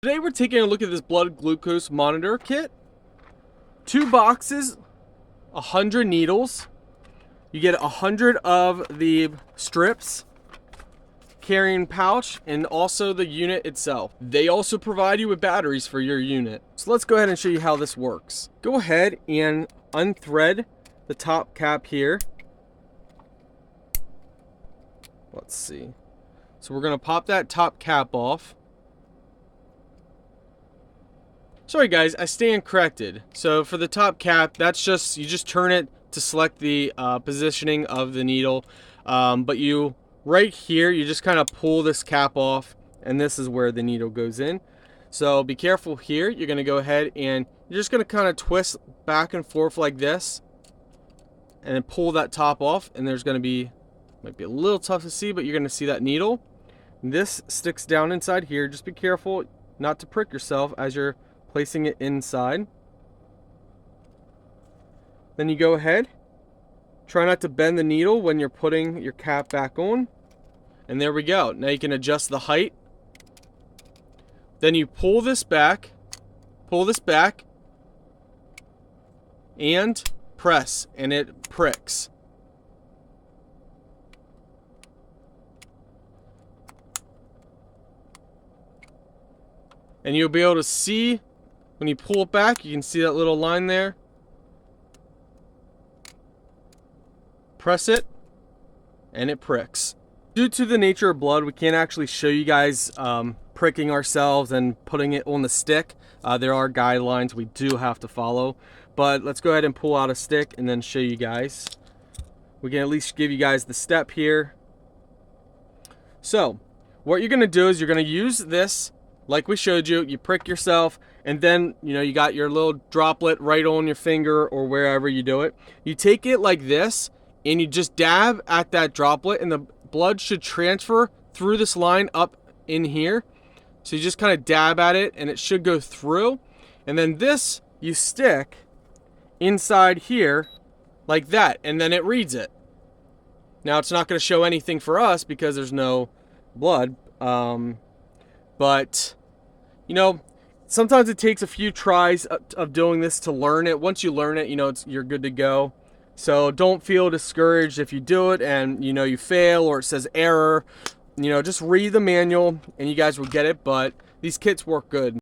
Today we're taking a look at this blood glucose monitor kit. 2 boxes, 100 needles. You get 100 of the strips, carrying pouch, and also the unit itself. They also provide you with batteries for your unit. So let's go ahead and show you how this works. Go ahead and unthread the top cap here. Let's see. So we're gonna pop that top cap off. Sorry guys, I stand corrected. So for the top cap, that's just, you just turn it to select the positioning of the needle. But you, right here, you just kind of pull this cap off, and this is where the needle goes in. So be careful here. You're gonna go ahead and you're just gonna kind of twist back and forth like this, and then pull that top off, and there's gonna be, might be a little tough to see, but you're gonna see that needle. This sticks down inside here. Just be careful not to prick yourself as you're placing it inside. Then you go ahead, try not to bend the needle when you're putting your cap back on, and there we go. Now you can adjust the height. Then you pull this back, and press, and it pricks. And you'll be able to see, when you pull it back, you can see that little line there. Press it, and it pricks. Due to the nature of blood, we can't actually show you guys pricking ourselves and putting it on the stick. There are guidelines we do have to follow. But let's go ahead and pull out a stick and then show you guys. We can at least give you guys the step here. So, what you're going to do is you're going to use this like we showed you. You prick yourself, and then, you know, you got your little droplet right on your finger or wherever you do it. You take it like this, and you just dab at that droplet, and the blood should transfer through this line up in here. So you just kind of dab at it, and it should go through. And then this, you stick inside here like that, and then it reads it. Now, it's not going to show anything for us because there's no blood. But, you know, sometimes it takes a few tries of doing this to learn it. Once you learn it, you know, you're good to go. So don't feel discouraged if you do it and, you know, you fail or it says error. You know, just read the manual and you guys will get it. But these kits work good.